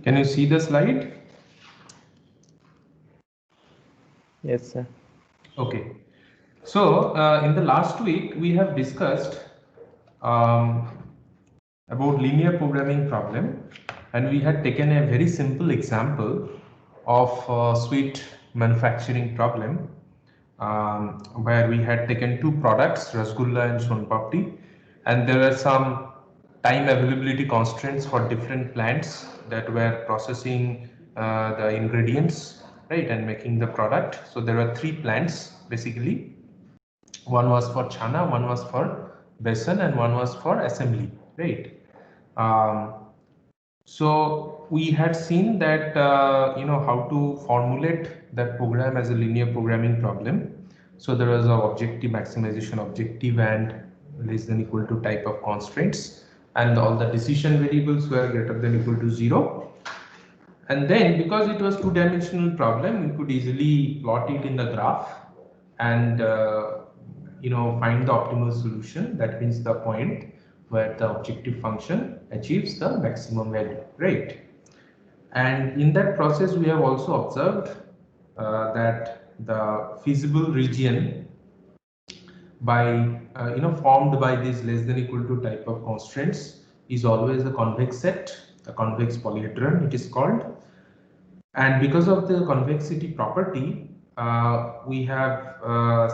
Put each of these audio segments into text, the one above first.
Can you see the slide? Yes, sir. Okay. So in the last week, we have discussed um, about linear programming problem, and we had taken a very simple example of sweet manufacturing problem, where we had taken two products, Rasgulla and Son Papdi, and there were some time availability constraints for different plants that were processing the ingredients, right, and making the product. So there were three plants basically. One was for chana, one was for besan, and one was for assembly, right? Um, so we had seen that how to formulate that program as a linear programming problem. So there was a objective maximization objective and less than equal to type of constraints, and all the decision variables were greater than equal to 0. And then because it was two-dimensional problem, we could easily plot it in the graph and find the optimal solution. That means the point where the objective function achieves the maximum value, right? And in that process, we have also observed that the feasible region by formed by these less than equal to type of constraints is always a convex set, a convex polyhedron it is called. And because of the convexity property, we have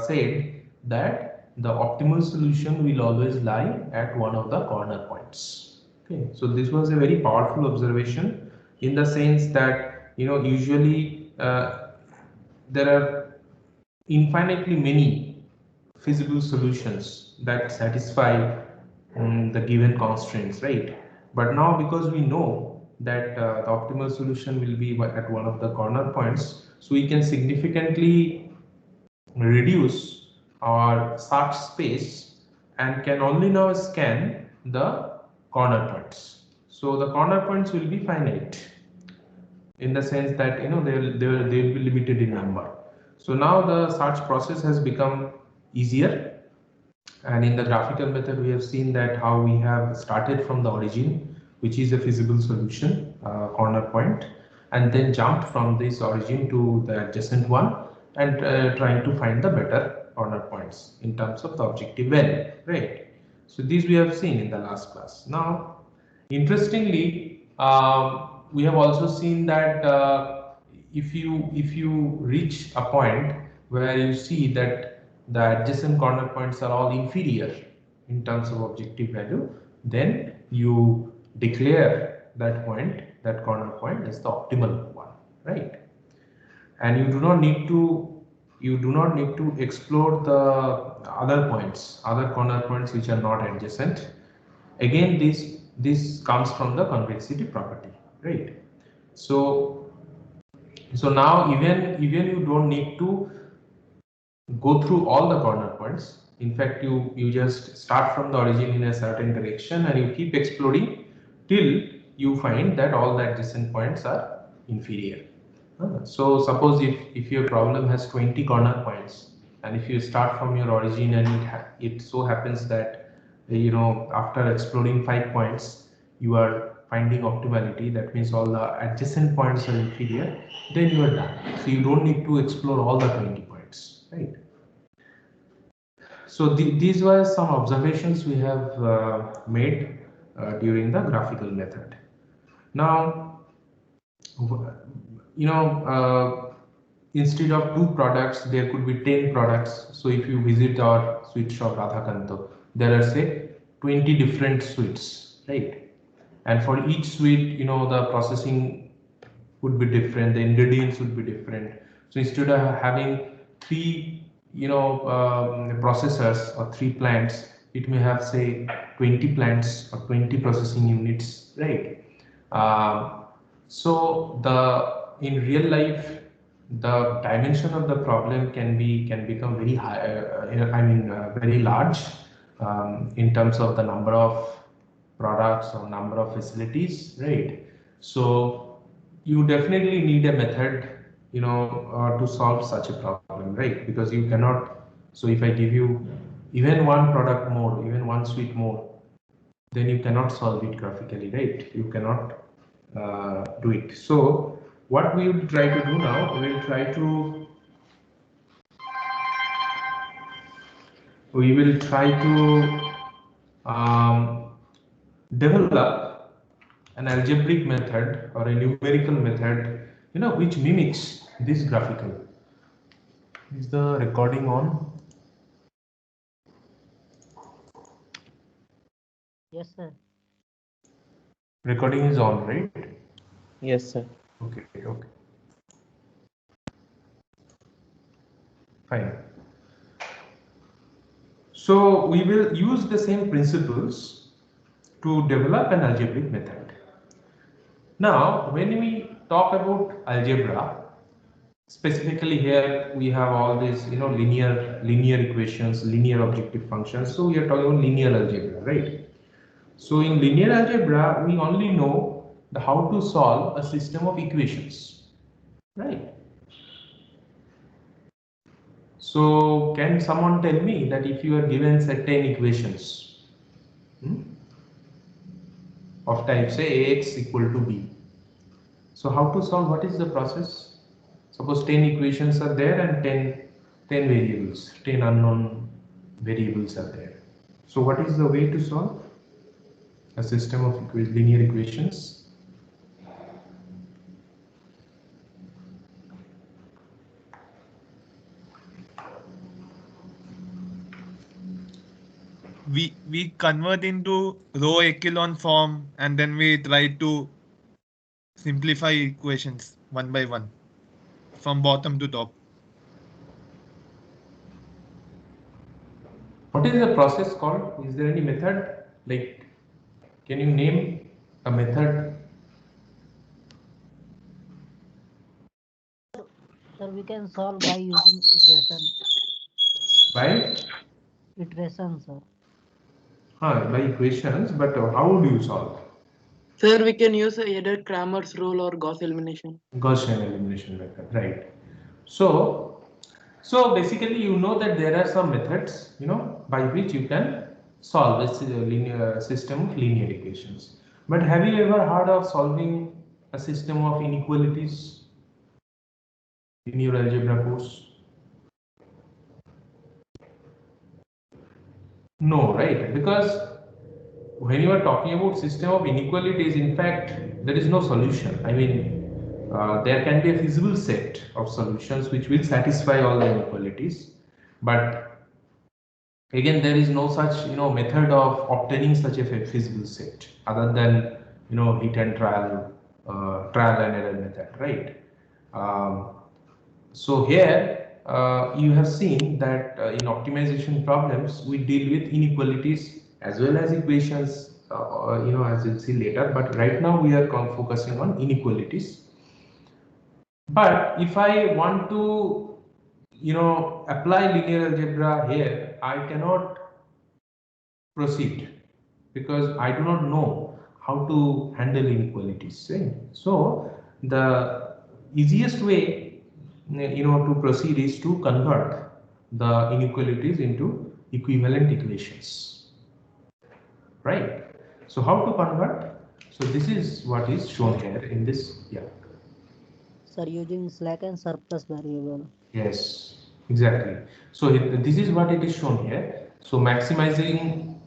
said that the optimal solution will always lie at one of the corner points. Okay, so this was a very powerful observation in the sense that usually there are infinitely many feasible solutions that satisfy the given constraints, right? But now because we know that the optimal solution will be at one of the corner points, so we can significantly reduce our search space and can only now scan the corner points. So the corner points will be finite in the sense that they'll be limited in number. So now the search process has become easier, and in the graphical method we have seen that how we have started from the origin, which is a feasible solution, corner point, and then jumped from this origin to the adjacent one and trying to find the better corner points in terms of the objective value, right? So these we have seen in the last class. Now interestingly, we have also seen that if you reach a point where you see that the adjacent corner points are all inferior in terms of objective value, then you declare that point, that corner point, as the optimal one, right? And you do not need to explore the other points, other corner points which are not adjacent. Again, this comes from the convexity property, right? So now even you don't need to go through all the corner points. In fact, you just start from the origin in a certain direction and you keep exploring till you find that all the adjacent points are inferior. So suppose if your problem has 20 corner points, and if you start from your origin and it so happens that after exploring 5 points you are finding optimality, that means all the adjacent points are inferior, then you are done. So you don't need to explore all the 20 points, right? So these were some observations we have made during the graphical method. Now, instead of two products, there could be 10 products. So if you visit our sweet shop Radhakanto, there are say 20 different sweets, right? And for each sweet, the processing would be different, the ingredients would be different. So instead of having three processors or three plants, it may have say 20 plants or 20 processing units, right? So the in real life, the dimension of the problem can become very high, very large, in terms of the number of products or number of facilities, right? So you definitely need a method, to solve such a problem, right? Because you cannot. So if I give you even one product more, even one sweet more, then you cannot solve it graphically, right? You cannot do it. So what we will try to do now, we will try to develop an algebraic method or a numerical method, which mimics this graphical. Is the recording on? Yes, sir. Recording is on, right? Yes, sir. Okay. Fine. So we will use the same principles to develop an algebraic method. Now, when we talk about algebra, specifically here we have all these, linear equations, linear objective functions. So we are talking about linear algebra, right? So in linear algebra, we only know how to solve a system of equations, right? So can someone tell me that if you are given certain equations of type say ax equal to b, so how to solve? What is the process? Suppose 10 equations are there and 10 variables, 10 unknown variables are there. So what is the way to solve a system of linear equations? We convert into row echelon form and then we try to simplify equations one by one from bottom to top. What is the process called? Is there any method? Like, can you name a method? Sir, we can solve by using iteration. By? Iteration, sir. By equations, but how would you solve? Sir, we can use either Cramer's rule or Gauss elimination. Gaussian elimination method, right? So basically, you know that there are some methods, by which you can solve this linear system of linear equations. But have you ever heard of solving a system of inequalities in your algebra course? No, right? Because when you are talking about system of inequalities, in fact, there is no solution. I mean, there can be a feasible set of solutions which will satisfy all the inequalities, but again, there is no such method of obtaining such a feasible set other than hit and trial and error method, right? So here you have seen that in optimization problems we deal with inequalities as well as equations, as you'll see later. But right now we are focusing on inequalities. But if I want to, apply linear algebra here, I cannot proceed because I do not know how to handle inequalities. Right? So the easiest way, to proceed is to convert the inequalities into equivalent equations. Right? So how to convert? So this is what is shown here in this. Yeah. Sir, using slack and surplus variable. Yes, exactly. So this is what it is shown here. So maximizing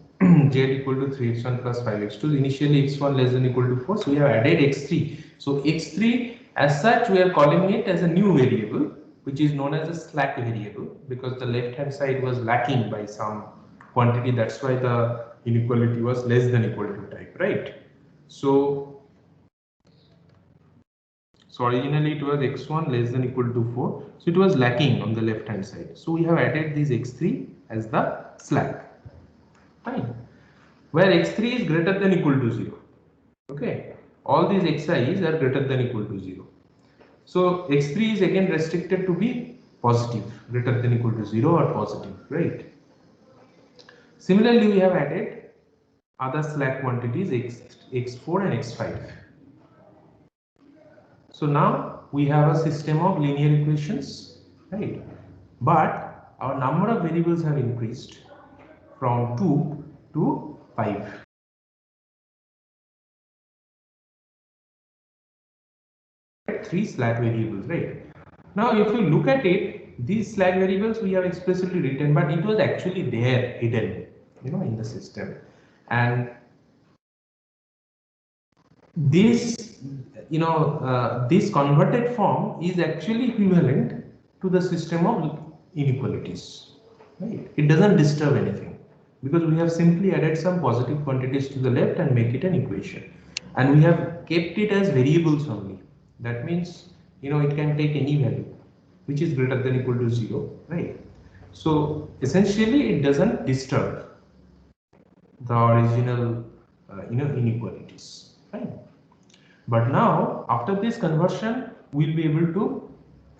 z equal to 3x1 plus 5x2. Initially x1 less than equal to 4. So we have added x3. So x3 as such we are calling it as a new variable which is known as a slack variable because the left hand side was lacking by some quantity. That's why the inequality was less than equal to type, right? So originally it was x1 less than equal to 4. So it was lacking on the left hand side. So we have added this x3 as the slack. Fine. Where x3 is greater than equal to 0. Okay. All these xi's are greater than equal to 0. So x3 is again restricted to be positive, greater than equal to 0 or positive, right? Similarly, we have added other slack quantities x4 and x5. So now we have a system of linear equations, right? But our number of variables have increased from 2 to 5. three slack variables, right? Now, if you look at it, these slack variables we have explicitly written, but it was actually there hidden, in the system. And this, this converted form is actually equivalent to the system of inequalities, right? It doesn't disturb anything because we have simply added some positive quantities to the left and make it an equation. And we have kept it as variables only. That means, it can take any value which is greater than equal to 0, right? So essentially it doesn't disturb the original, inequalities, right? But now after this conversion, we'll be able to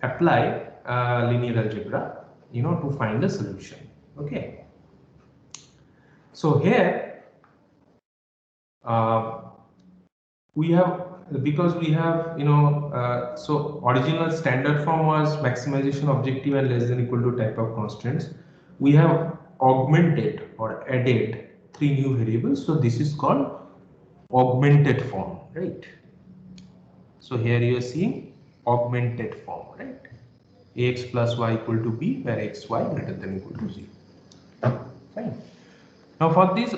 apply linear algebra, to find the solution. Okay. So here we have, because we have, so original standard form was maximization objective and less than equal to type of constants. We have augmented or added three new variables. So this is called augmented form, right? So here you are seeing augmented form, right? Ax plus y equal to b, where x, y greater than equal to 0. Fine. Now for this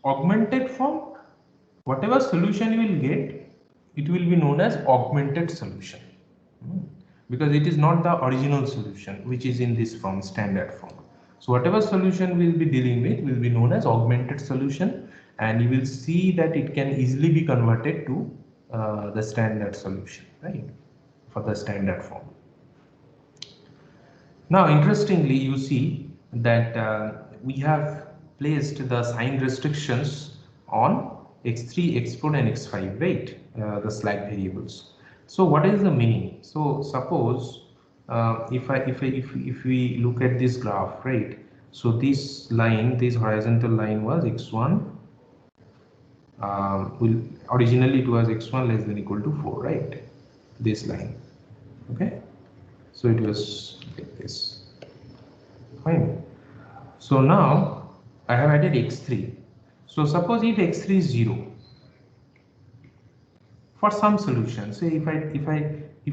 augmented form, whatever solution you will get, it will be known as augmented solution, because it is not the original solution which is in this form, standard form. So whatever solution we will be dealing with will be known as augmented solution, and you will see that it can easily be converted to the standard solution, right, for the standard form. Now interestingly, you see that we have placed the sign restrictions on x3, x4 and x5, right, the slack variables. So what is the meaning? So suppose if we look at this graph, right, so this line, this horizontal line was x1, originally it was x1 less than equal to 4, right, this line. Okay, so it was like this. Fine. So now I have added x3. So suppose if x3 is 0, for some solution, say if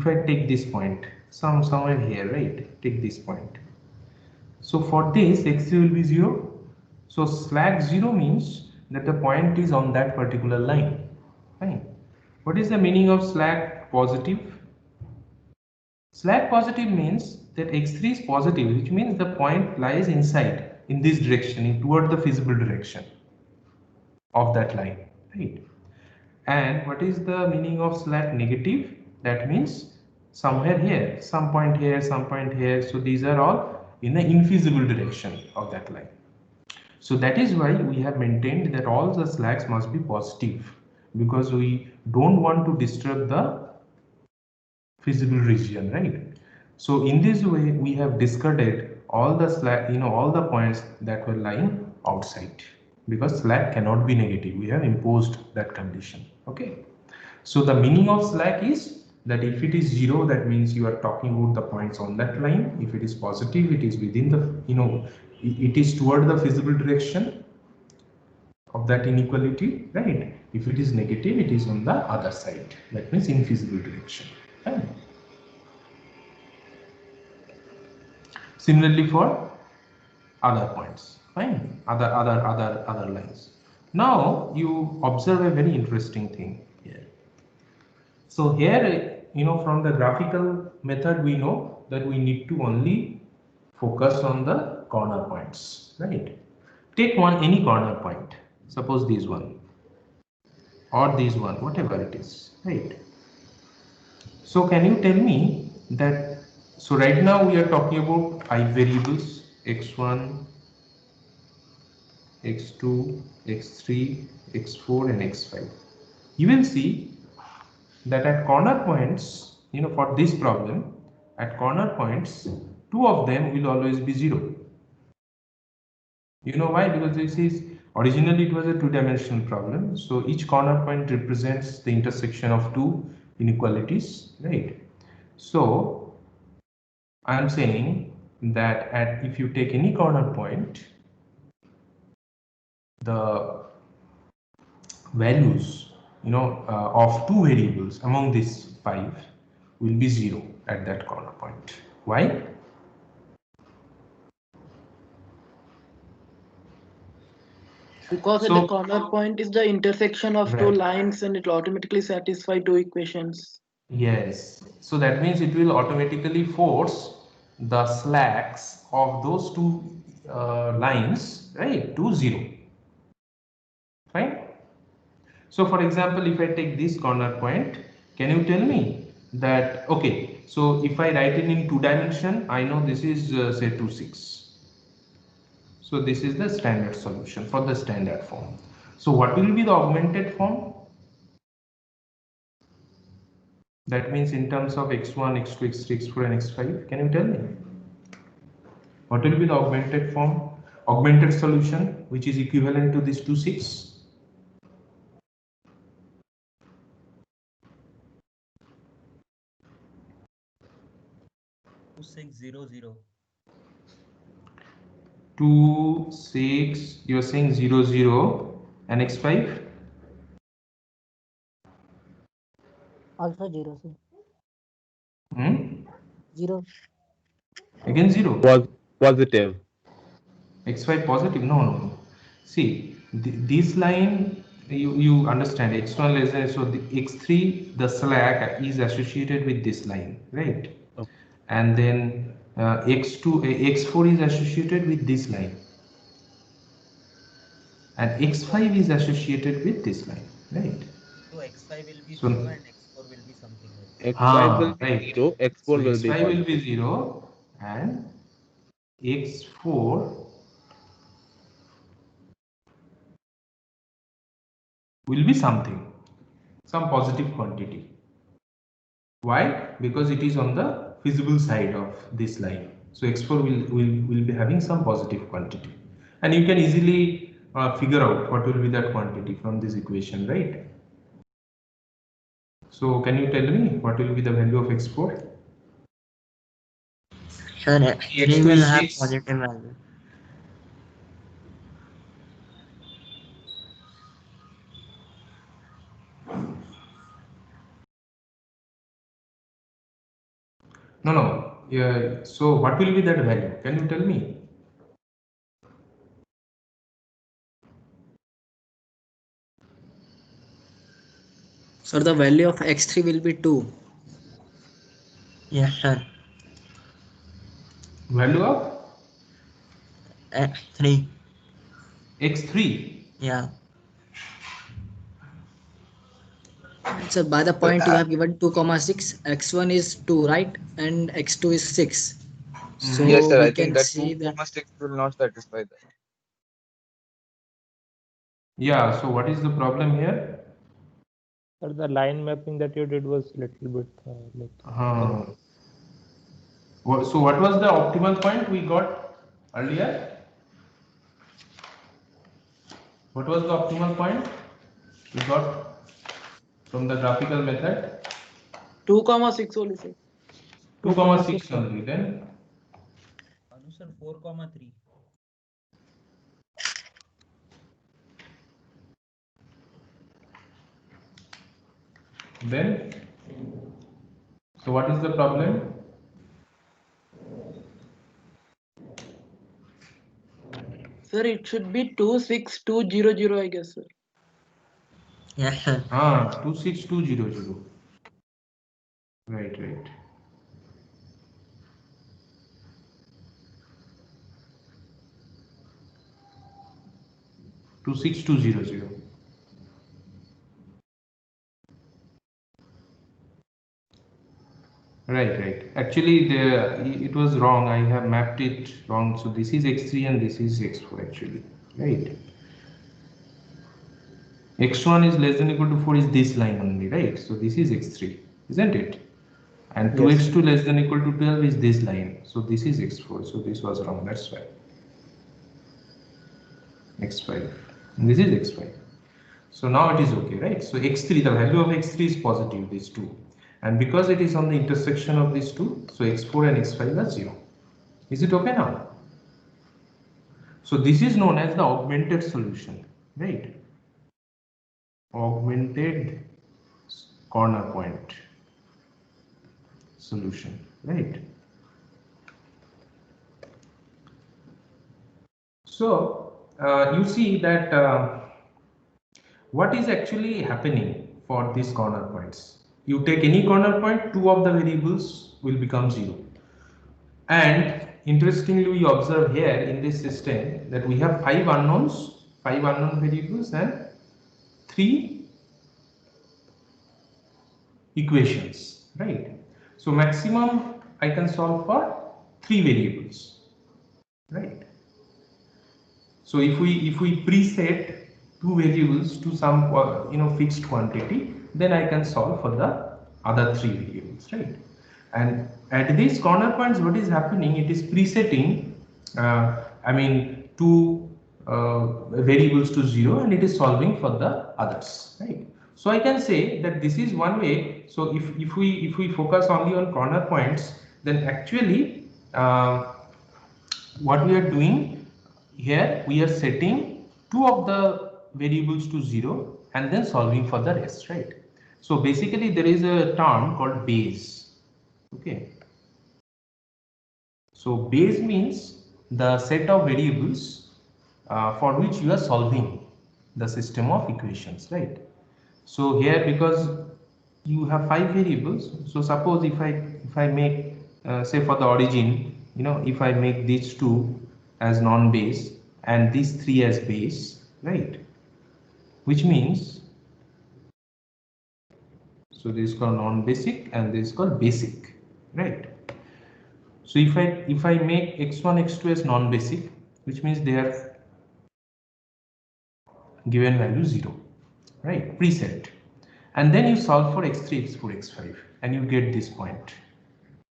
I take this point somewhere here, right, take this point. So for this x3 will be 0. So slack 0 means that the point is on that particular line. Fine. What is the meaning of slack positive? Slack positive means that x3 is positive, which means the point lies inside, in this direction, toward the feasible direction of that line, right? And what is the meaning of slack negative? That means somewhere here, some point here, some point here. So these are all in the infeasible direction of that line. So that is why we have maintained that all the slacks must be positive, because we don't want to disturb the feasible region, right? So in this way, we have discarded all the slack, all the points that were lying outside, because slack cannot be negative. We have imposed that condition. Okay. So the meaning of slack is that if it is 0, that means you are talking about the points on that line. If it is positive, it is within the, it is toward the feasible direction of that inequality, right? If it is negative, it is on the other side. That means infeasible direction. Right? Similarly for other points, fine, other lines. Now you observe a very interesting thing here. So here, from the graphical method, we know that we need to only focus on the corner points, right? Take any corner point, suppose this one or this one, whatever it is, right? So can you tell me that, so right now we are talking about 5 variables, x1, x2, x3, x4 and x5. You will see that at corner points, for this problem, at corner points, 2 of them will always be 0. You know why? Because this is, originally it was a 2-dimensional problem. So each corner point represents the intersection of 2 inequalities, right? So I am saying that if you take any corner point, the values of 2 variables among these 5 will be 0 at that corner point. Why? Because at So- the corner point is the intersection of two Right. lines and it will automatically satisfy two equations. Yes, so that means it will automatically force the slacks of those two lines, right, to 0. Fine. So for example, if I take this corner point, can you tell me that, okay, so if I write it in 2 dimension, I know this is say 2, 6. So this is the standard solution for the standard form. So what will be the augmented form? That means in terms of x1, x2, x3, x4 and x5, can you tell me? What will be the augmented form? Augmented solution, which is equivalent to this 2, 6. 2600. 2, 6, you're saying 0, 0 and x5? Also 0, sir. Hmm? 0. Again 0. Was positive. x5 positive? No, no, no. See, this line, you understand, x1 less than, so the x3, the slack is associated with this line, right? Okay. And then x2, x4 is associated with this line. And x5 is associated with this line, right? So x5 will be So- 0 and x4 will be something else. X5 will be right. 0, X4 So will be x5 will positive. be 0 and x4 will be something, some positive quantity. Why? Because it is on the feasible side of this line. So x4 will be having some positive quantity. And you can easily figure out what will be that quantity from this equation, right? So can you tell me what will be the value of x4? Sir, X2 x3 will is have 6. positive value. No, no. Yeah. So what will be that value? Can you tell me? Sir, the value of x3 will be 2. Yes, sir. Value of x3. x3. Yeah. So by the point you have given 2 comma 6, x1 is 2, right? And x2 is 6. So Yes, sir. we I can think that see 2, that 6 will not satisfy that. Yeah. So what is the problem here? Sir, the line mapping that you did was little bit So what was the optimal point we got earlier? What was the optimal point we got from the graphical method? 2,6 only, sir. 2, 6 only. Then Sir, 4,3. then. So what is the problem? Sir, it should be 26200, I guess, sir. Yes, sir. 26200. Right, right. Two six two zero zero. Right, right. Actually, it was wrong. I have mapped it wrong. So this is x3 and this is x4 actually. Right. x1 is less than equal to 4 is this line only, right? So this is x3, isn't it? And 2x2 less than equal to 12 is this line. So this is x4. So this was wrong. That's why. x5. And this is x5. So now it is okay, right? So x3, the value of x3 is positive, these two. And because it is on the intersection of these two, so x4 and x5 are 0. Is it okay now? So this is known as the augmented solution, right? Augmented corner point. solution, right? So you see that what is actually happening for these corner points. You take any corner point, two of the variables will become 0. And interestingly, we observe here in this system that we have 5 unknowns, 5 unknown variables and 3 equations, right? So maximum I can solve for 3 variables, right? So if we preset 2 variables to some fixed quantity, then I can solve for the other 3 variables, right? And at these corner points, what is happening? It is presetting, I mean, 2 variables to 0, and it is solving for the others, right? So I can say that this is one way. So if we focus only on corner points, then actually what we are doing here, we are setting 2 of the variables to 0 and then solving for the rest, right? So basically there is a term called Bayes. Okay. So Bayes means the set of variables for which you are solving the system of equations, right? So here, because you have 5 variables, so suppose if I make say for the origin, if I make these 2 as non-Bayes and these 3 as Bayes, right? Which means, so this is called non-basic and this is called basic, right? So if I make x1, x2 as non-basic, which means they are given value 0, right? Preset. And then you solve for x3, x4, x5 and you get this point.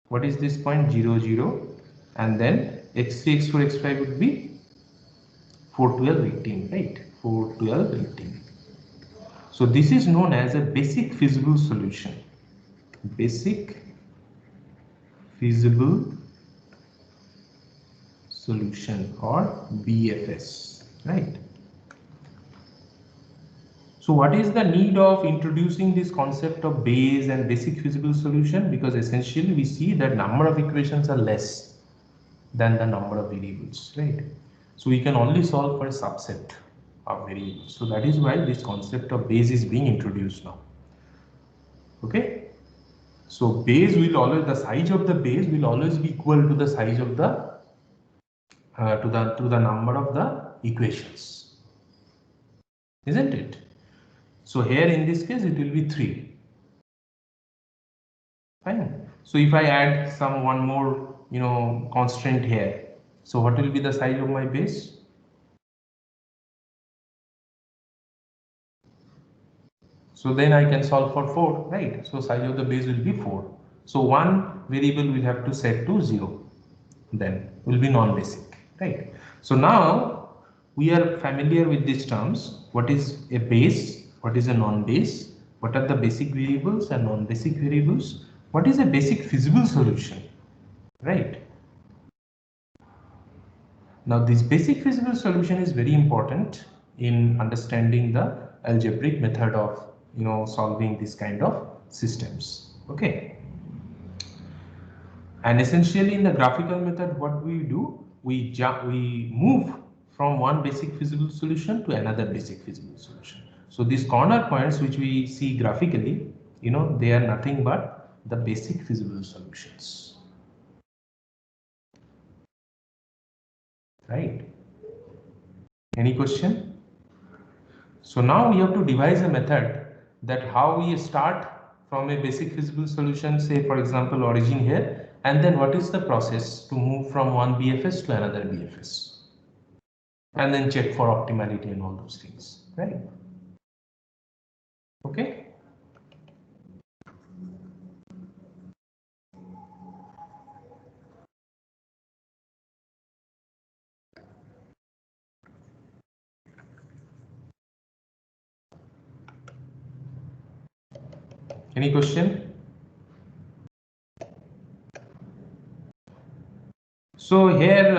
What is this point? 0, 0, and then x3, x4, x5 would be 4, 12, 18, right? 4, 12, 18. So this is known as a basic feasible solution. Basic feasible solution, or BFS, right? So what is the need of introducing this concept of Bayes and basic feasible solution? Because essentially we see that number of equations are less than the number of variables, right? So we can only solve for a subset of variables. So that is why this concept of Bayes is being introduced now. Okay. So Bayes will always, the size of the Bayes will always be equal to the size of the to the number of the equations, isn't it? So here in this case it will be 3. Fine. So if I add one more constant here, so what will be the size of my base? So then I can solve for 4, right? So size of the base will be 4. So one variable will have to set to 0, then will be non-basic, right? So now we are familiar with these terms. What is a base? What is a non-base? What are the basic variables and non-basic variables? What is a basic feasible solution, right? Now this basic feasible solution is very important in understanding the algebraic method of solving this kind of systems. Okay. And essentially in the graphical method, what we do, we move from one basic feasible solution to another basic feasible solution. So these corner points which we see graphically, they are nothing but the basic feasible solutions, right? Any question? So now we have to devise a method that how we start from a basic feasible solution, say for example origin here, and then what is the process to move from one BFS to another BFS, and then check for optimality and all those things, right? Okay. Any question? So here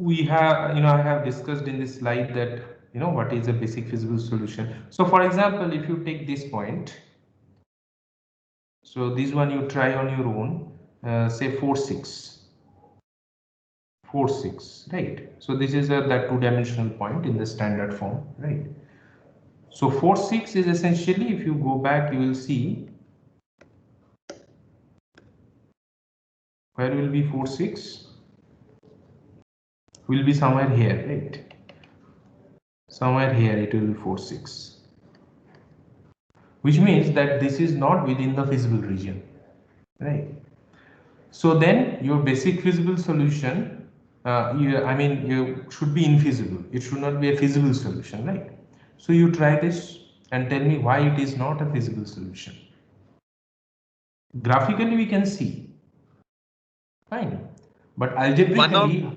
we have, I have discussed in this slide that, what is a basic feasible solution. So for example, if you take this point, So this one you try on your own, say 4, 6. 4, 6, right? So this is that two-dimensional point in the standard form, right? So 4, 6 is essentially, if you go back, you will see where will be 4, 6 will be somewhere here, right? Somewhere here it will be 4, 6, which means that this is not within the feasible region, right? So then your basic feasible solution, you should be infeasible. It should not be a feasible solution, right? So you try this and tell me why it is not a feasible solution. Graphically we can see, fine, but algebraically,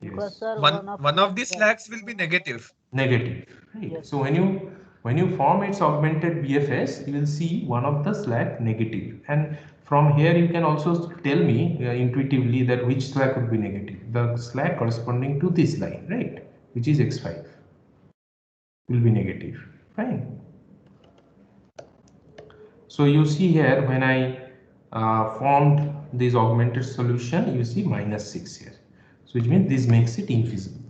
Because yes, sir, one of these slacks will be negative. negative, right? Yes. So when you form its augmented BFS, you will see one of the slack negative, and from here you can also tell me intuitively that which slack would be negative. The slack corresponding to this line, right, which is x5, will be negative, fine. So you see here when I formed this augmented solution, you see -6 here, so which means this makes it infeasible.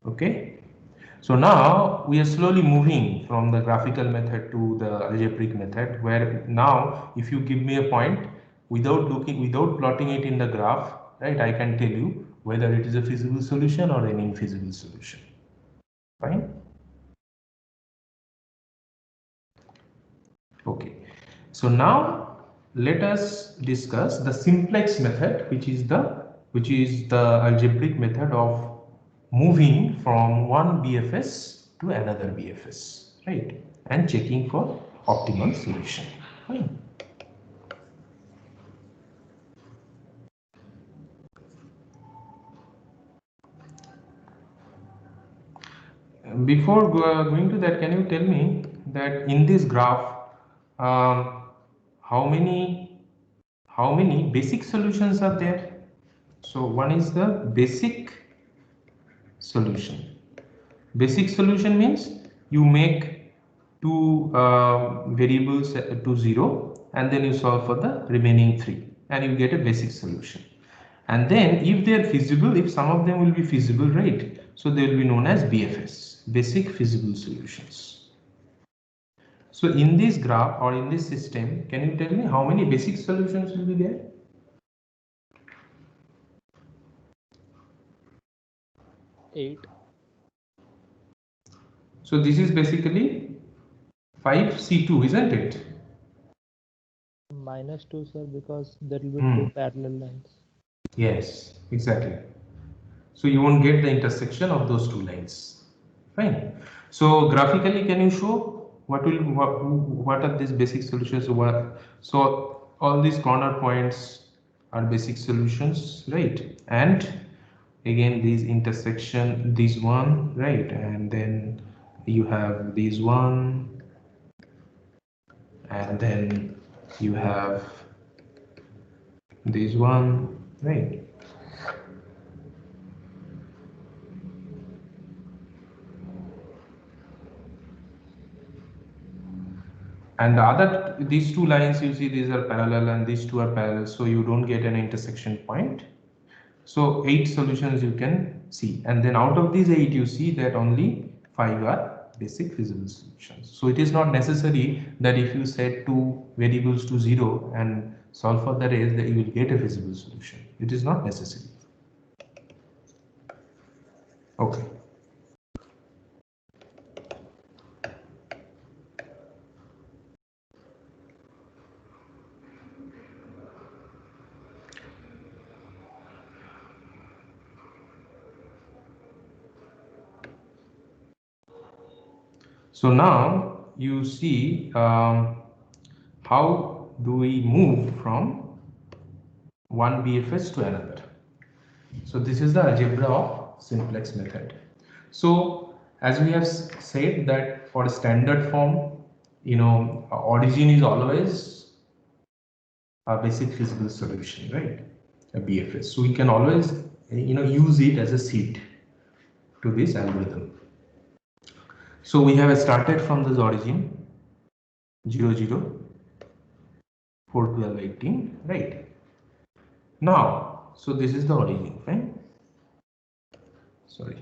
Okay, so now we are slowly moving from the graphical method to the algebraic method, where now if you give me a point without plotting it in the graph, right, I can tell you whether it is a feasible solution or an infeasible solution. Fine. Okay, so now let us discuss the simplex method, which is the algebraic method of moving from one BFS to another BFS, right, and checking for optimal solution. Fine. Before going to that, can you tell me that in this graph, how many basic solutions are there? So one is the basic solution. Basic solution means you make two variables to 0 and then you solve for the remaining 3 and you get a basic solution. And then if they are feasible, if some of them will be feasible, right, so they will be known as BFS, basic feasible solutions. So in this graph or in this system, can you tell me how many basic solutions will be there? Eight. So this is basically 5C2, isn't it? -2, sir, because there will be two parallel lines. Yes, exactly. So you won't get the intersection of those two lines. Fine. So graphically, can you show what are these basic solutions? So all these corner points are basic solutions, right? And again, these intersection, this one, right? And then you have this one, and then you have this one, right? And the other, these two lines you see, these are parallel and these two are parallel, so you don't get an intersection point. So 8 solutions you can see, and then out of these 8 you see that only 5 are basic feasible solutions. So it is not necessary that if you set two variables to 0 and solve for the rest that you will get a feasible solution. It is not necessary. Okay. So now you see how do we move from one BFS to another. So this is the algebra of simplex method. So as we have said that for standard form, origin is always a basic feasible solution, right? A BFS. So we can always use it as a seed to this algorithm. So we have started from this origin 0, 0, 4, 12, 18, right? Now, so this is the origin, fine. Sorry.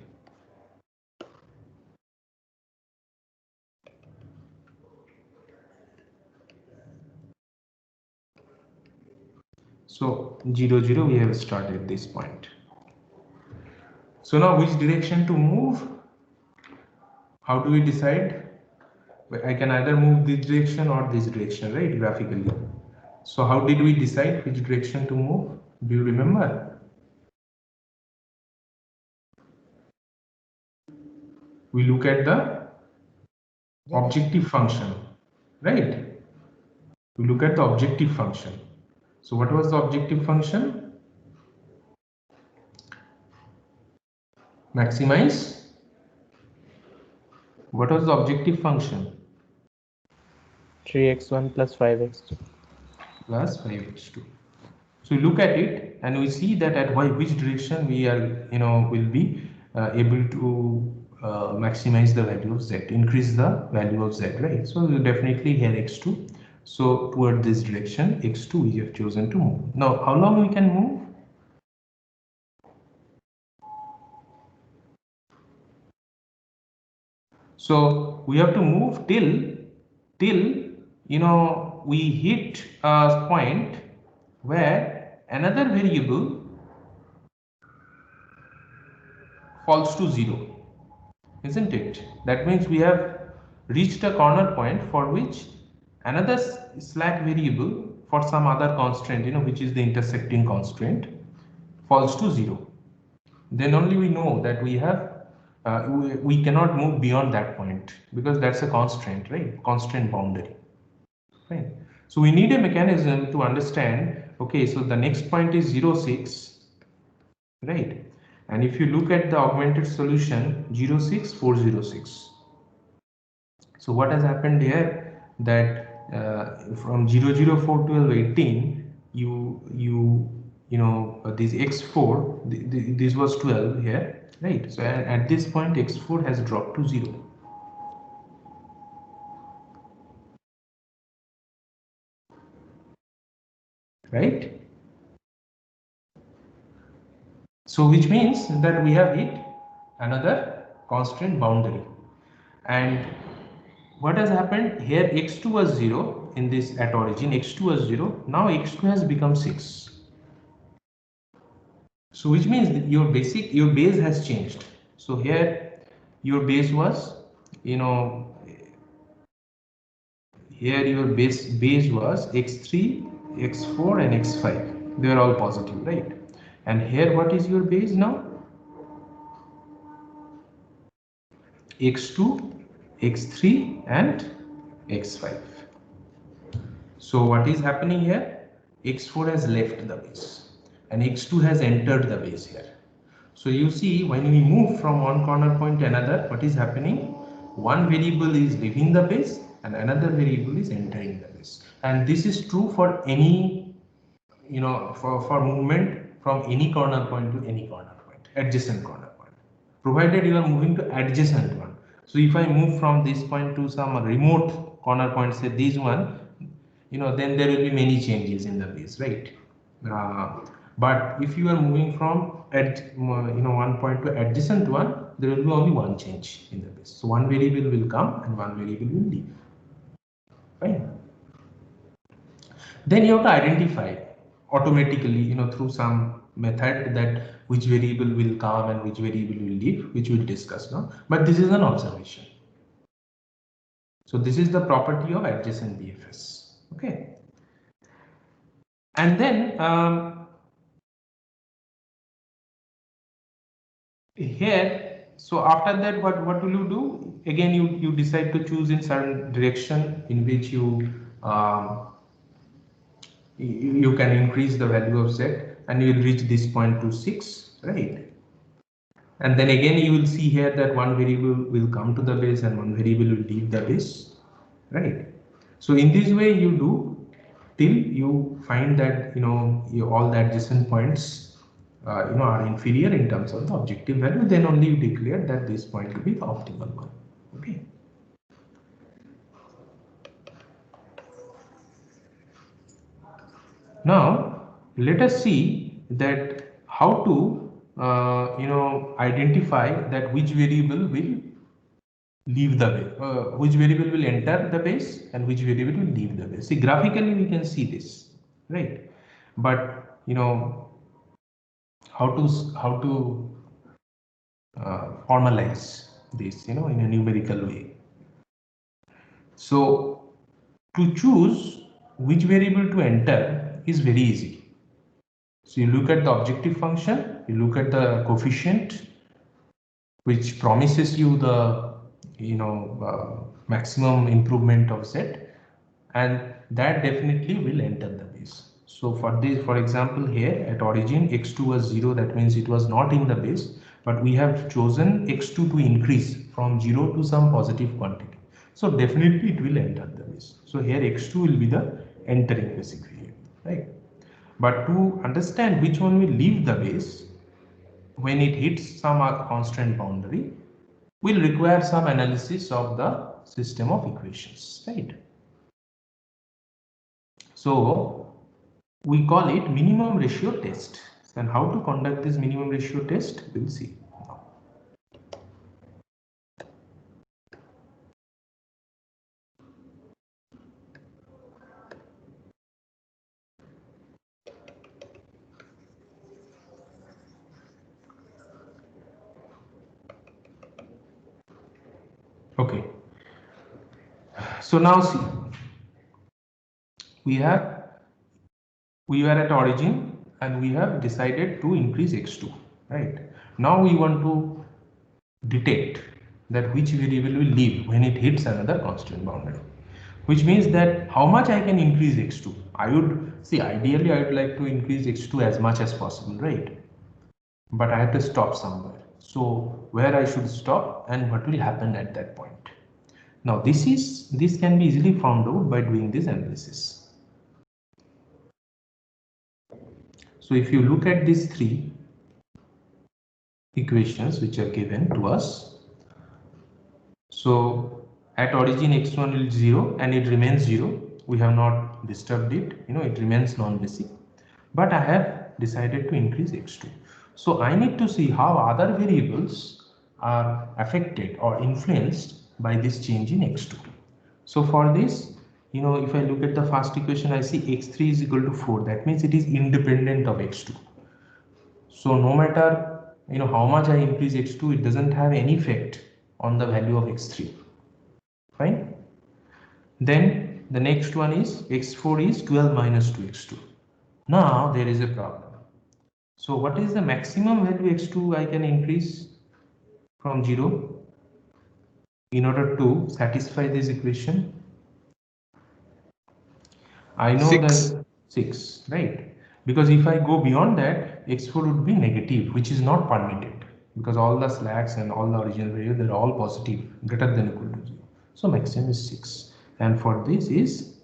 So 0, 0, we have started this point. So now which direction to move? How do we decide? I can either move this direction or this direction, right, graphically. So how did we decide which direction to move? Do you remember? We look at the objective function, right? We look at the objective function. So what was the objective function? Maximize. What was the objective function? 3x1 plus 5x2. Plus 5x2. So we look at it and we see that at which direction we are, will be able to maximize the value of z, increase the value of z, right? So definitely here x2. So toward this direction, x2 we have chosen to move. Now, how long we can move? So we have to move till we hit a point where another variable falls to 0, isn't it? That means we have reached a corner point for which another slack variable for some other constraint, which is the intersecting constraint, falls to 0. Then only we know that we have we cannot move beyond that point because that's a constraint, right? Constraint boundary, right? So we need a mechanism to understand, okay, so the next point is 0, 6, right? And if you look at the augmented solution 0, 6, 4, 0, 6. So what has happened here, that from 0, 0, 4, 12, 18, this x4, this was 12 here, right? So at this point x4 has dropped to 0. Right? So which means that we have hit another constraint boundary. And what has happened here, x2 was 0 in this at origin, x2 was 0, now x2 has become 6. So which means that your base has changed. So here your base was, here your base was x3, x4 and x5. They are all positive, right? And here what is your base now? x2, x3 and x5. So what is happening here? x4 has left the base and x2 has entered the base here. So you see, when we move from one corner point to another, what is happening? One variable is leaving the base and another variable is entering the base. And this is true for any, for movement from any corner point to any corner point, adjacent corner point, provided you are moving to adjacent one. So if I move from this point to some remote corner point, say this one, then there will be many changes in the base, right? But if you are moving from one point to adjacent one, there will be only one change in the base. So one variable will come and one variable will leave. Fine. Then you have to identify automatically, through some method, that which variable will come and which variable will leave, which we'll discuss now. But this is an observation. So this is the property of adjacent BFS. Okay. And then here, so after that, what will you do? Again, you decide to choose in certain direction in which you can increase the value of z, and you will reach this point to 6, right? And then again you will see here that one variable will come to the base and one variable will leave the base, right? So in this way you do till you find that all the adjacent points are inferior in terms of the objective value. Then only you declare that this point will be the optimal one. Okay. Now let us see that how to identify that which variable will leave the base, which variable will enter the base and which variable will leave the base. See, graphically we can see this, right? But how to formalize this, in a numerical way. So to choose which variable to enter is very easy. So you look at the objective function, you look at the coefficient, which promises you the maximum improvement of z, and that definitely will enter the base. So for this, for example, here at origin x2 was 0, that means it was not in the base, but we have chosen x2 to increase from 0 to some positive quantity. So definitely it will enter the base. So here x2 will be the entering basic variable, right? But to understand which one will leave the base when it hits some constant boundary will require some analysis of the system of equations, right? So we call it minimum ratio test. And how to conduct this minimum ratio test, we'll see. Okay. So now see, we were at origin and we have decided to increase x2, right? Now we want to detect that which variable will leave when it hits another constant boundary, which means that how much I can increase x2. I would see, ideally I would like to increase x2 as much as possible, right? But I have to stop somewhere. So where I should stop and what will happen at that point. Now this can be easily found out by doing this analysis. So if you look at these three equations which are given to us, so at origin x1 will 0 and it remains 0. We have not disturbed it, it remains non-basic, but I have decided to increase x2. So I need to see how other variables are affected or influenced by this change in x2. So for this, if I look at the first equation, I see x3 is equal to 4. That means it is independent of x2. So no matter how much I increase x2, it doesn't have any effect on the value of x3. Fine. Then the next one is x4 is 12 minus 2x2. Now there is a problem. So what is the maximum value x2 I can increase from 0 in order to satisfy this equation? I know 6. that 6, right? Because if I go beyond that, x4 would be negative, which is not permitted, because all the slacks and all the original values, they're all positive, greater than or equal to 0. So maximum is 6, and for this is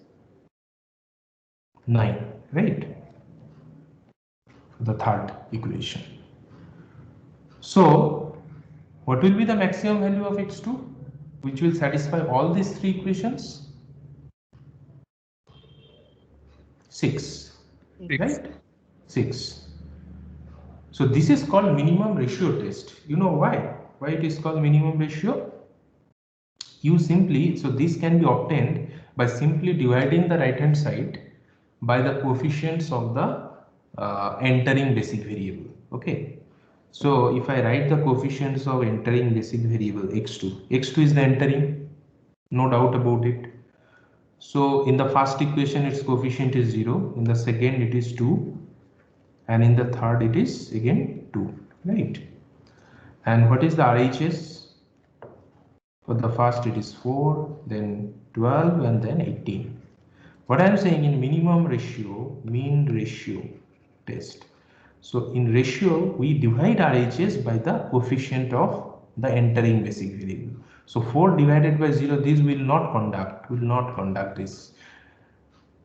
9, right? The third equation. So what will be the maximum value of x2, which will satisfy all these three equations? 6, right? 6. So this is called minimum ratio test. You know why? Why it is called minimum ratio? So this can be obtained by simply dividing the right hand side by the coefficients of the entering basic variable. Okay. So if I write the coefficients of entering basic variable x2 is the entering, no doubt about it. So in the first equation its coefficient is 0, in the second it is 2, and in the third it is again 2, right? And what is the RHS? For the first it is 4, then 12, and then 18. What I am saying in minimum ratio, mean ratio test. So in ratio we divide RHS by the coefficient of the entering basic variable. So 4 divided by 0, this will not conduct this.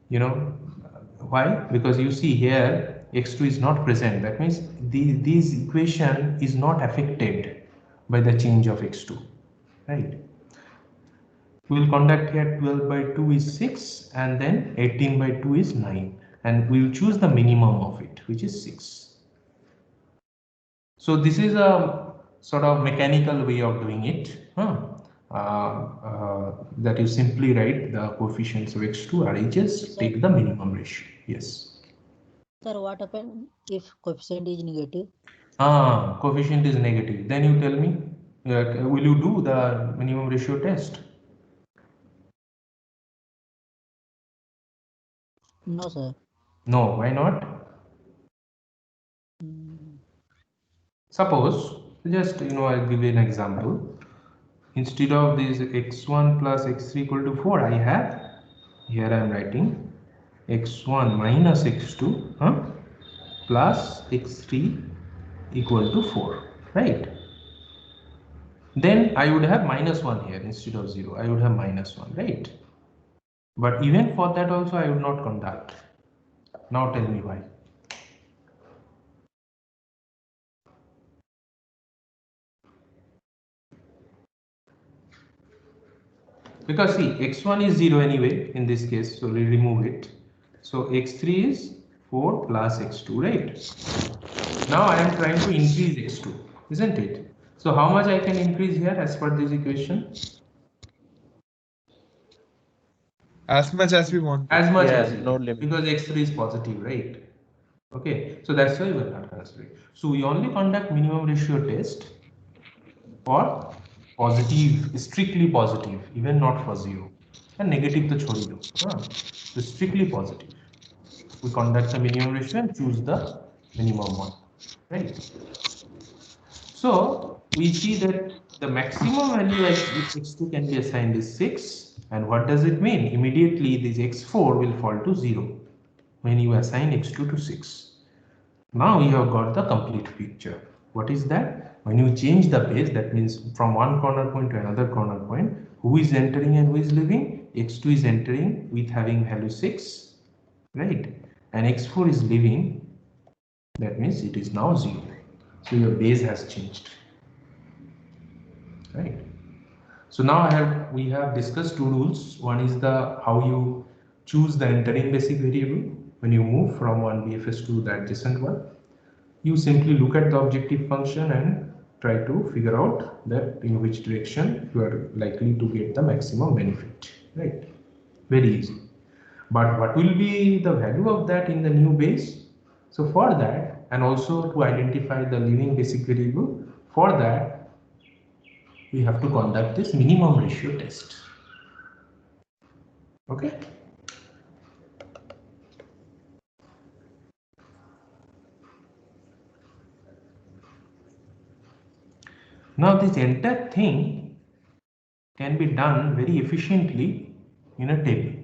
Why? Because you see here x2 is not present. That means this equation is not affected by the change of x2, right? We will conduct here 12 by 2 is 6, and then 18 by 2 is 9. and we will choose the minimum of it, which is 6. So this is a sort of mechanical way of doing it. That you simply write the coefficients of x2 RHS, take the minimum ratio. Yes. Sir, what happens if coefficient is negative? Coefficient is negative. Then you tell me, will you do the minimum ratio test? No, sir. No, why not? Suppose, just I'll give you an example. Instead of this x1 plus x3 equal to 4, I have, here I am writing x1 minus x2 plus x3 equal to 4, right? Then I would have minus 1 here instead of 0. I would have minus 1, right? But even for that also I would not conduct. Now tell me why. Because see, x1 is 0 anyway in this case, so we remove it. So x3 is 4 plus x2, right? Now I am trying to increase x2, isn't it? So how much I can increase here as per this equation? As much as we want. As much Yeah, as you no want, limit. because x3 is positive, right? Okay, so that's why we are not considering. So we only conduct minimum ratio test for positive, strictly positive, even not for 0. And negative to chhodi do. So strictly positive. We conduct the minimum ratio and choose the minimum one, right? So we see that the maximum value x2 can be assigned is 6. And what does it mean? Immediately this x4 will fall to 0 when you assign x2 to 6. Now you have got the complete picture. What is that? When you change the base, that means from one corner point to another corner point, who is entering and who is leaving? x2 is entering with having value 6, right? And x4 is leaving, that means it is now 0. So your base has changed, right? So now we have discussed two rules. One is the how you choose the entering basic variable when you move from one BFS to the adjacent one. You simply look at the objective function and try to figure out that in which direction you are likely to get the maximum benefit, right? Very easy. But what will be the value of that in the new base? So for that, and also to identify the leaving basic variable, for that we have to conduct this minimum ratio test. Okay. Now this entire thing can be done very efficiently in a table.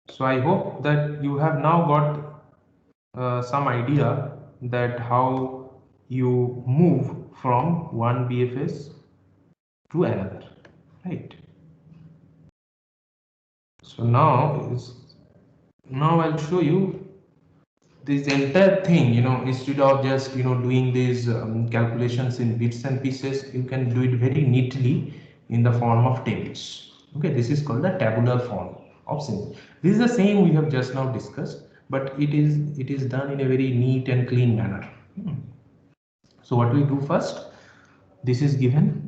So I hope that you have now got some idea that how you move from one BFS to another, right? So now I'll show you this entire thing. Instead of just doing these calculations in bits and pieces, you can do it very neatly in the form of tables. Okay, this is called the tabular form of symbol. This is the same we have just now discussed, but it is done in a very neat and clean manner. So what we do first, this is given.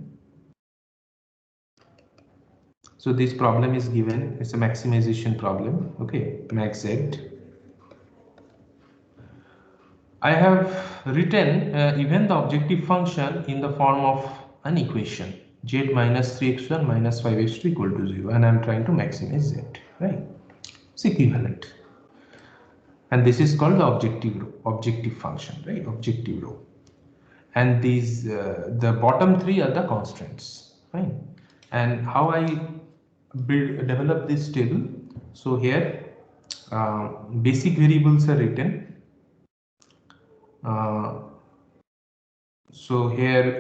So this problem is given, it's a maximization problem. Okay, max z. I have written even the objective function in the form of an equation, z minus 3x1 minus 5x2 equal to 0, and I am trying to maximize z, right? It's equivalent. And this is called the objective function, right? Objective row. And these the bottom three are the constraints, fine. And how I develop this table? So here basic variables are written. So here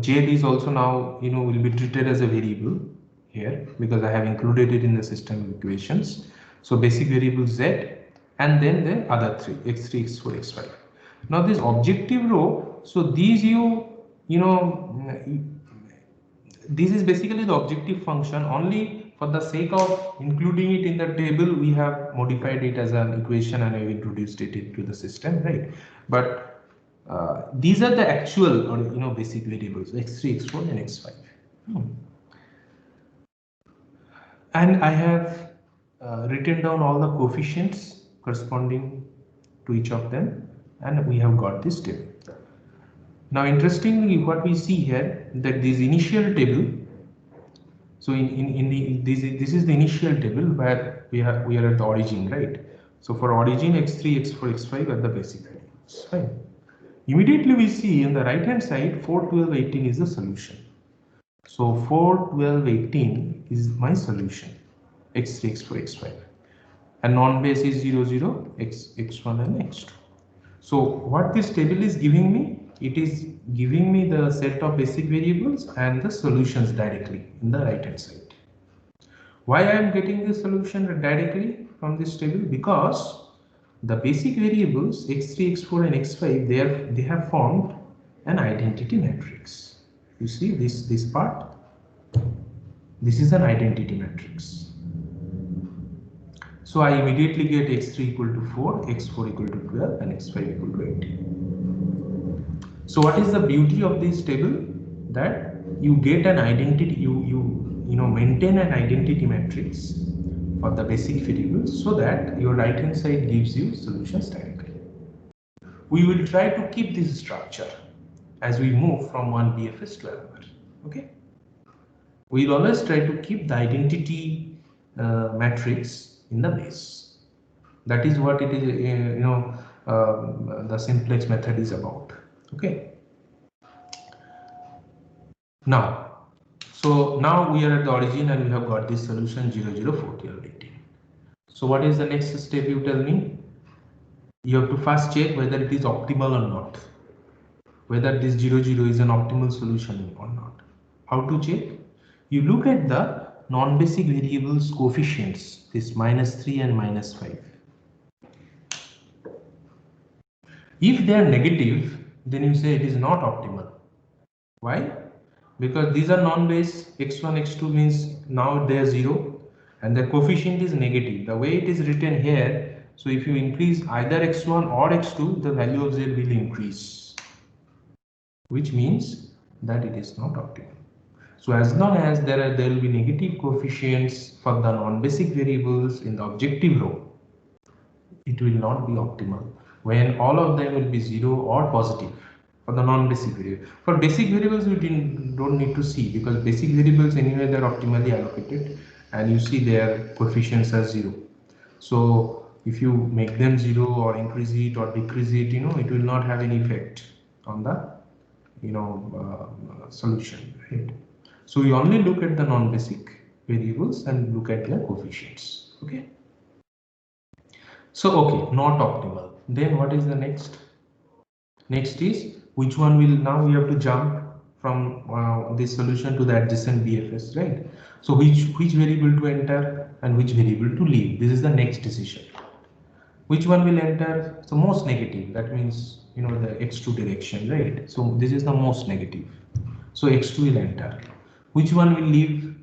z is also now will be treated as a variable here because I have included it in the system of equations. So basic variable z, and then the other three x3, x4, x5. Now this objective row, so these this is basically the objective function. Only for the sake of including it in the table, we have modified it as an equation and we introduced it into the system, right? But these are the actual, or basic variables x3, x4, and x5. And I have written down all the coefficients corresponding to each of them, and we have got this table. Now, interestingly, what we see here, that this initial table. So this is the initial table where we are at the origin, right? So for origin, x3, x4, x5 are the basic values. Fine. Immediately we see on the right hand side 4, 12, 18 is the solution. So 4, 12, 18 is my solution, x3, x4, x5, and non-base is 0, 0, x1 and x2. So what this table is giving me, it is giving me the set of basic variables and the solutions directly in the right hand side. Why I am getting the solution directly from this table? Because the basic variables x3, x4 and x5, they have formed an identity matrix. You see this part, this is an identity matrix. So I immediately get x3 equal to 4, x4 equal to 12, and x5 equal to 18. So what is the beauty of this table? That you get an identity, you maintain an identity matrix for the basic variables, so that your right hand side gives you solutions directly. We will try to keep this structure as we move from one BFS to another. Okay, we'll always try to keep the identity matrix in the base. That is what it is, the simplex method is about. Okay. So now we are at the origin and we have got this solution 0, 0, 4, 12, 18. So what is the next step, you tell me? You have to first check whether it is optimal or not. Whether this 0, 0 is an optimal solution or not. How to check? You look at the non-basic variables coefficients, this -3 and -5. If they are negative, then you say it is not optimal. Why? Because these are non-base, x1, x2 means now they are 0 and the coefficient is negative. The way it is written here, so if you increase either x1 or x2, the value of z will increase, which means that it is not optimal. So as long as there will be negative coefficients for the non-basic variables in the objective row, it will not be optimal. When all of them will be 0 or positive for the non-basic variable. For basic variables, we don't need to see, because basic variables anyway they are optimally allocated, and you see their coefficients are 0. So if you make them 0 or increase it or decrease it, it will not have any effect on the solution, right? So we only look at the non-basic variables and look at their coefficients. Okay. So okay, not optimal. Then what is the next? Next is which one will, now we have to jump from this solution to the adjacent BFS, right? So which variable to enter and which variable to leave? This is the next decision. Which one will enter? So most negative, that means the x2 direction, right? So this is the most negative. So x2 will enter. Which one will leave?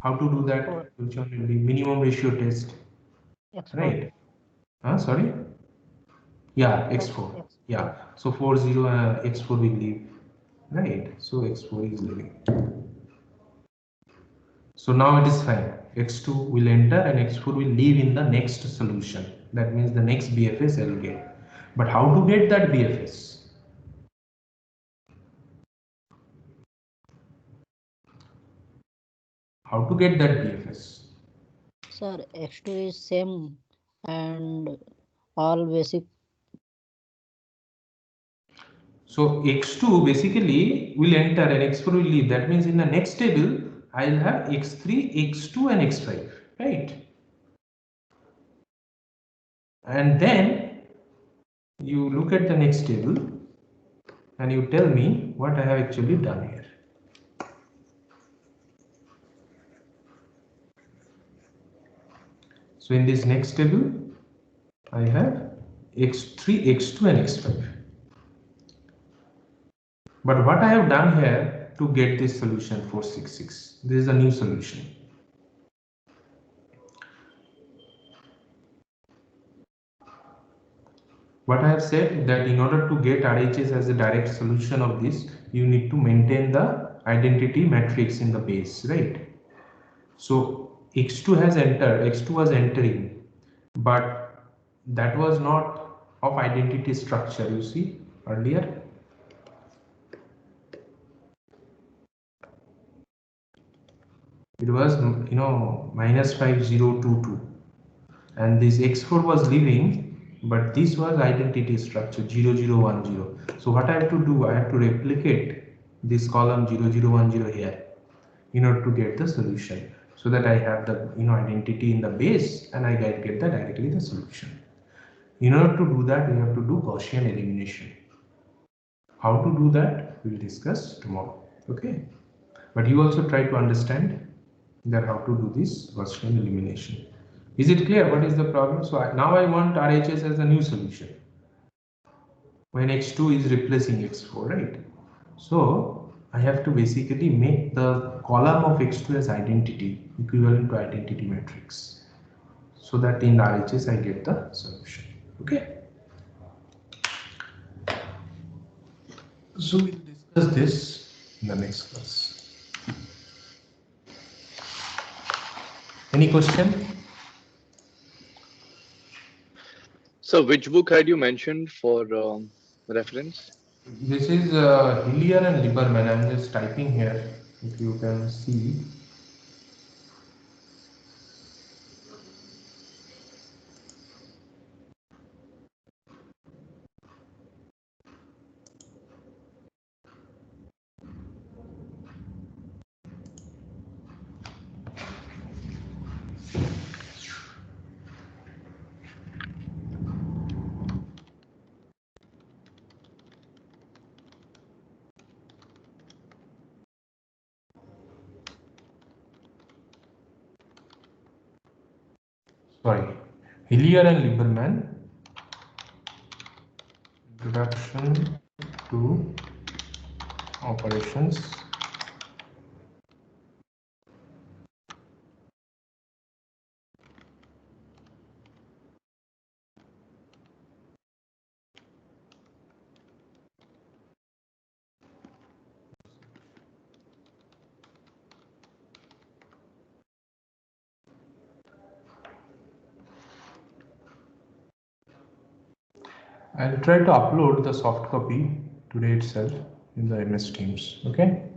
How to do that? Which one will leave? Minimum ratio test, right? Sorry? Yeah, x4. Yeah, so 4, 0, x4 will leave, right? So x4 is leaving. So now it is fine. x2 will enter and x4 will leave in the next solution. That means the next BFS I will get. But how to get that BFS? How to get that BFS? Sir, x2 is same and all basic. So x2 basically will enter and x4 will leave. That means in the next table, I will have x3, x2 and x5, right? And then you look at the next table and you tell me what I have actually done here. So in this next table, I have x3, x2 and x5. But what I have done here to get this solution 466, this is a new solution. what I have said, that in order to get RHS as a direct solution of this, you need to maintain the identity matrix in the base, right? So x2 has entered, x2 was entering, but that was not of identity structure, you see earlier. It was, you know, minus 5022, and this x4 was leaving, but this was identity structure 0010. So what I have to do, I have to replicate this column 0010 here in order to get the solution, so that I have the, you know, identity in the base and I get the directly the solution. In order to do that, we have to do Gaussian elimination. How to do that we will discuss tomorrow. Okay, but you also try to understand that how to do this Gaussian elimination. Is it clear what is the problem? So now I want RHS as a new solution when x2 is replacing x4, right? So I have to basically make the column of x2 as identity, equivalent to identity matrix, so that in RHS I get the solution. Okay. So we'll discuss this in the next class. Any question? So which book had you mentioned for reference? This is Hillier and Lieberman. I'm just typing here, if you can see. Sorry, Hillier and Lieberman, Introduction to Operations. I'll try to upload the soft copy today itself in the MS Teams. Okay.